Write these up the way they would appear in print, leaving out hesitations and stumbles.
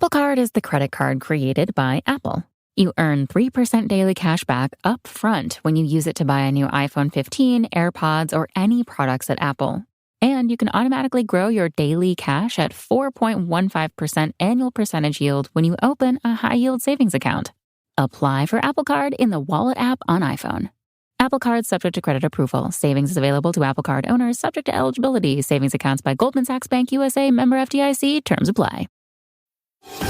Apple Card is the credit card created by Apple. You earn 3% daily cash back up front when you use it to buy a new iPhone 15, AirPods, or any products at Apple. And you can automatically grow your daily cash at 4.15% annual percentage yield when you open a high-yield savings account. Apply for Apple Card in the Wallet app on iPhone. Apple Card subject to credit approval. Savings is available to Apple Card owners subject to eligibility. Savings accounts by Goldman Sachs Bank USA, member FDIC. Terms apply.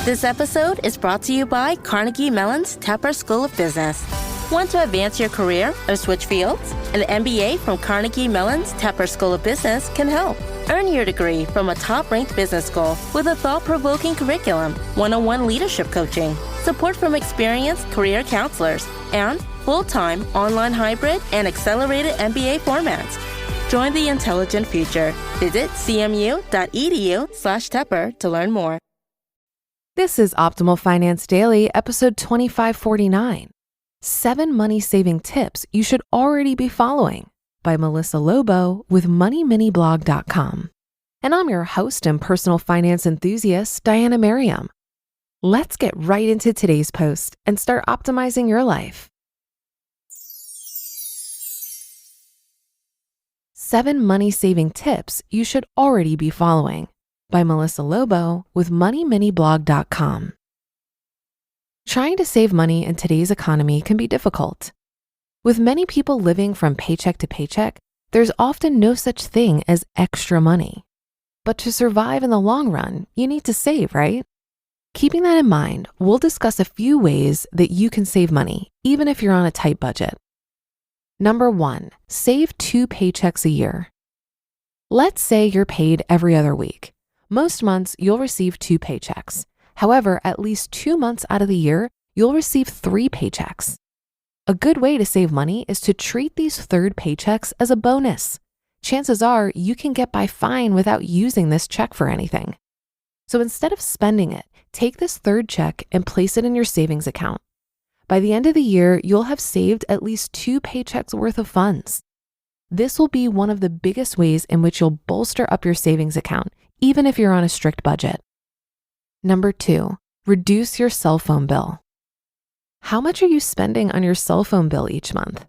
This episode is brought to you by Carnegie Mellon's Tepper School of Business. Want to advance your career or switch fields? An MBA from Carnegie Mellon's Tepper School of Business can help. Earn your degree from a top-ranked business school with a thought-provoking curriculum, one-on-one leadership coaching, support from experienced career counselors, and full-time, online hybrid, and accelerated MBA formats. Join the intelligent future. Visit cmu.edu/Tepper to learn more. This is Optimal Finance Daily, episode 2549. 7 money-saving tips you should already be following by Melissa Lobo with MoneyMiniBlog.com. And I'm your host and personal finance enthusiast, Diana Merriam. Let's get right into today's post and start optimizing your life. 7 money-saving tips you should already be following by Melissa Lobo with MoneyMiniBlog.com. Trying to save money in today's economy can be difficult. With many people living from paycheck to paycheck, there's often no such thing as extra money. But to survive in the long run, you need to save, right? Keeping that in mind, we'll discuss a few ways that you can save money, even if you're on a tight budget. Number 1, save 2 paychecks a year. Let's say you're paid every other week. Most months, you'll receive 2 paychecks. However, at least 2 months out of the year, you'll receive 3 paychecks. A good way to save money is to treat these third paychecks as a bonus. Chances are you can get by fine without using this check for anything. So instead of spending it, take this third check and place it in your savings account. By the end of the year, you'll have saved at least 2 paychecks worth of funds. This will be one of the biggest ways in which you'll bolster up your savings account, even if you're on a strict budget. Number 2, reduce your cell phone bill. How much are you spending on your cell phone bill each month?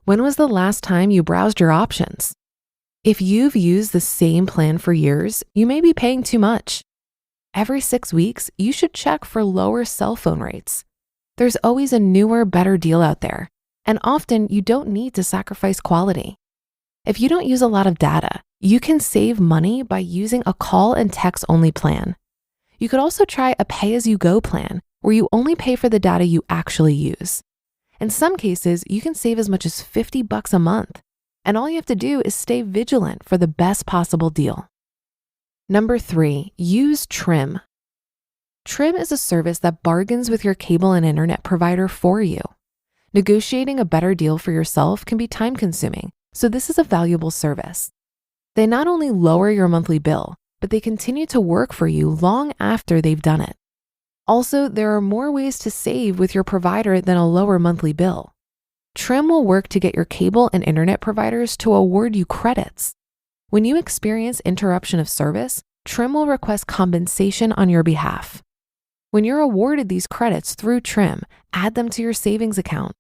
When was the last time you browsed your options? If you've used the same plan for years, you may be paying too much. Every 6 weeks, you should check for lower cell phone rates. There's always a newer, better deal out there, and often you don't need to sacrifice quality. If you don't use a lot of data, you can save money by using a call and text only plan. You could also try a pay-as-you-go plan where you only pay for the data you actually use. In some cases, you can save as much as $50 a month, and all you have to do is stay vigilant for the best possible deal. Number 3, use Trim. Trim is a service that bargains with your cable and internet provider for you. Negotiating a better deal for yourself can be time-consuming, so this is a valuable service. They not only lower your monthly bill, but they continue to work for you long after they've done it. Also, there are more ways to save with your provider than a lower monthly bill. Trim will work to get your cable and internet providers to award you credits. When you experience interruption of service, Trim will request compensation on your behalf. When you're awarded these credits through Trim, add them to your savings account.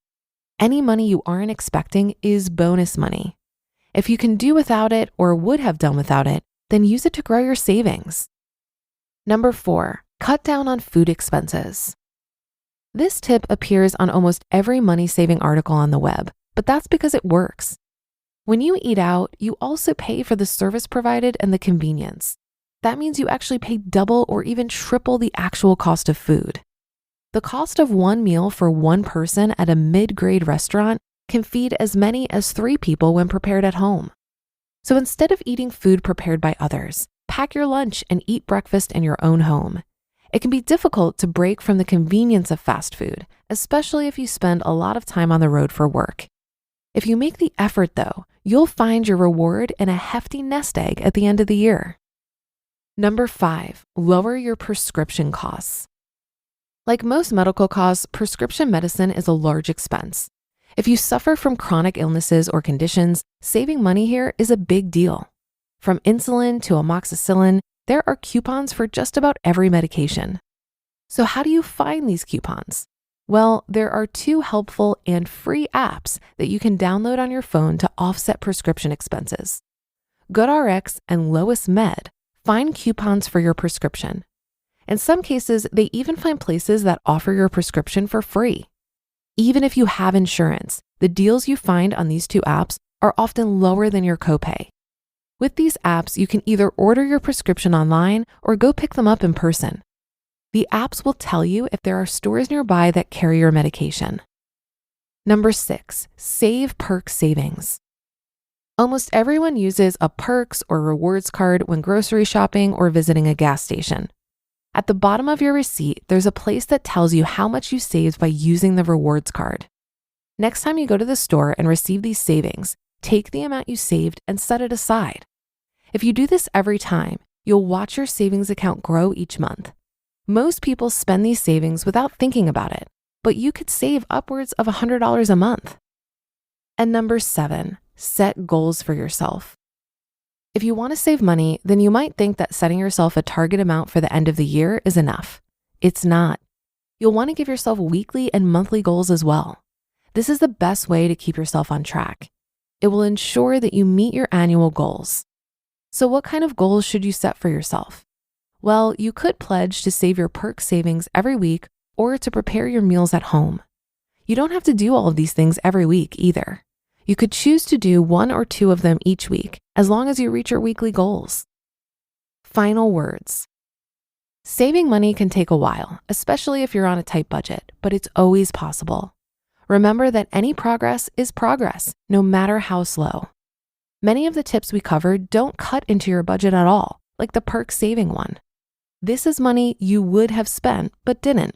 Any money you aren't expecting is bonus money. If you can do without it or would have done without it, then use it to grow your savings. Number 4, cut down on food expenses. This tip appears on almost every money-saving article on the web, but that's because it works. When you eat out, you also pay for the service provided and the convenience. That means you actually pay double or even triple the actual cost of food. The cost of one meal for one person at a mid-grade restaurant can feed as many as 3 people when prepared at home. So instead of eating food prepared by others, pack your lunch and eat breakfast in your own home. It can be difficult to break from the convenience of fast food, especially if you spend a lot of time on the road for work. If you make the effort though, you'll find your reward in a hefty nest egg at the end of the year. Number 5, lower your prescription costs. Like most medical costs, prescription medicine is a large expense. If you suffer from chronic illnesses or conditions, saving money here is a big deal. From insulin to amoxicillin, there are coupons for just about every medication. So how do you find these coupons? Well, there are 2 helpful and free apps that you can download on your phone to offset prescription expenses. GoodRx and Lois Med find coupons for your prescription. In some cases, they even find places that offer your prescription for free. Even if you have insurance, the deals you find on these 2 apps are often lower than your copay. With these apps, you can either order your prescription online or go pick them up in person. The apps will tell you if there are stores nearby that carry your medication. Number 6, save perks savings. Almost everyone uses a perks or rewards card when grocery shopping or visiting a gas station. At the bottom of your receipt, there's a place that tells you how much you saved by using the rewards card. Next time you go to the store and receive these savings, take the amount you saved and set it aside. If you do this every time, you'll watch your savings account grow each month. Most people spend these savings without thinking about it, but you could save upwards of $100 a month. And number 7, set goals for yourself. If you want to save money, then you might think that setting yourself a target amount for the end of the year is enough. It's not. You'll want to give yourself weekly and monthly goals as well. This is the best way to keep yourself on track. It will ensure that you meet your annual goals. So what kind of goals should you set for yourself? Well, you could pledge to save your perk savings every week or to prepare your meals at home. You don't have to do all of these things every week either. You could choose to do 1 or 2 of them each week, as long as you reach your weekly goals. Final words. Saving money can take a while, especially if you're on a tight budget, but it's always possible. Remember that any progress is progress, no matter how slow. Many of the tips we covered don't cut into your budget at all, like the perk saving one. This is money you would have spent, but didn't.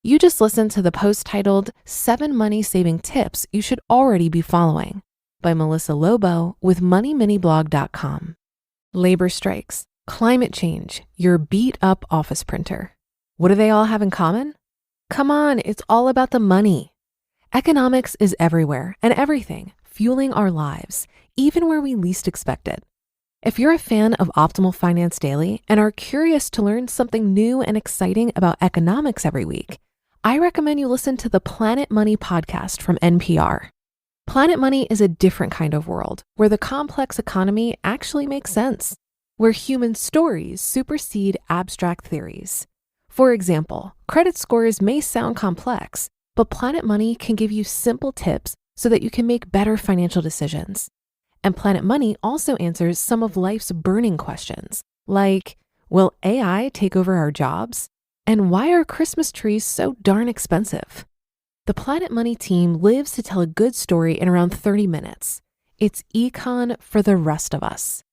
You just listened to the post titled 7 Money Saving Tips You Should Already Be Following by Melissa Lobo with MoneyMiniBlog.com. Labor strikes, climate change, your beat up office printer. What do they all have in common? Come on, it's all about the money. Economics is everywhere and everything, fueling our lives, even where we least expect it. If you're a fan of Optimal Finance Daily and are curious to learn something new and exciting about economics every week, I recommend you listen to the Planet Money podcast from NPR. Planet Money is a different kind of world where the complex economy actually makes sense, where human stories supersede abstract theories. For example, credit scores may sound complex, but Planet Money can give you simple tips so that you can make better financial decisions. And Planet Money also answers some of life's burning questions, like, will AI take over our jobs? And why are Christmas trees so darn expensive? The Planet Money team lives to tell a good story in around 30 minutes. It's econ for the rest of us.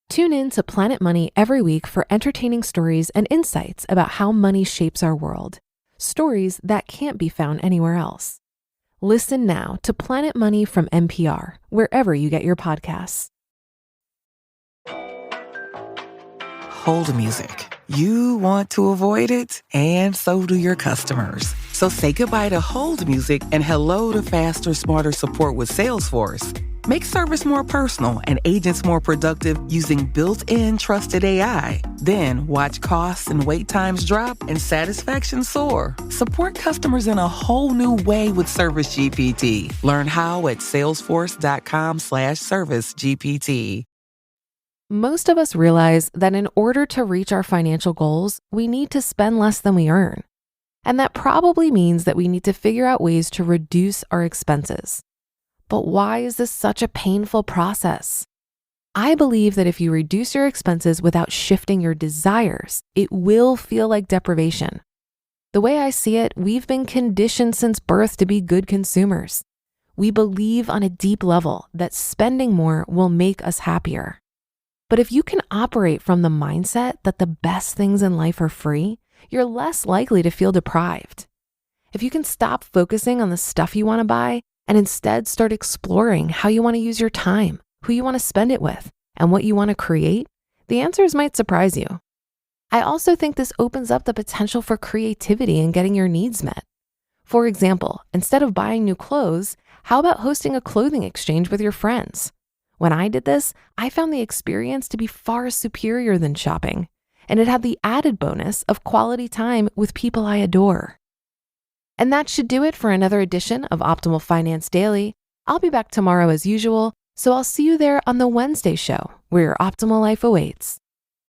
Tune in to Planet Money every week for entertaining stories and insights about how money shapes our world. Stories that can't be found anywhere else. Listen now to Planet Money from NPR, wherever you get your podcasts. Hold music. You want to avoid it, and so do your customers. So say goodbye to hold music and hello to faster, smarter support with Salesforce. Make service more personal and agents more productive using built-in trusted AI. Then watch costs and wait times drop and satisfaction soar. Support customers in a whole new way with Service GPT. Learn how at salesforce.com/servicegpt. Most of us realize that in order to reach our financial goals, we need to spend less than we earn. And that probably means that we need to figure out ways to reduce our expenses. But why is this such a painful process? I believe that if you reduce your expenses without shifting your desires, it will feel like deprivation. The way I see it, we've been conditioned since birth to be good consumers. We believe on a deep level that spending more will make us happier. But if you can operate from the mindset that the best things in life are free, you're less likely to feel deprived. If you can stop focusing on the stuff you want to buy and instead start exploring how you want to use your time, who you want to spend it with, and what you want to create, the answers might surprise you. I also think this opens up the potential for creativity in getting your needs met. For example, instead of buying new clothes, how about hosting a clothing exchange with your friends? When I did this, I found the experience to be far superior than shopping, and it had the added bonus of quality time with people I adore. And that should do it for another edition of Optimal Finance Daily. I'll be back tomorrow as usual, so I'll see you there on the Wednesday show where your optimal life awaits.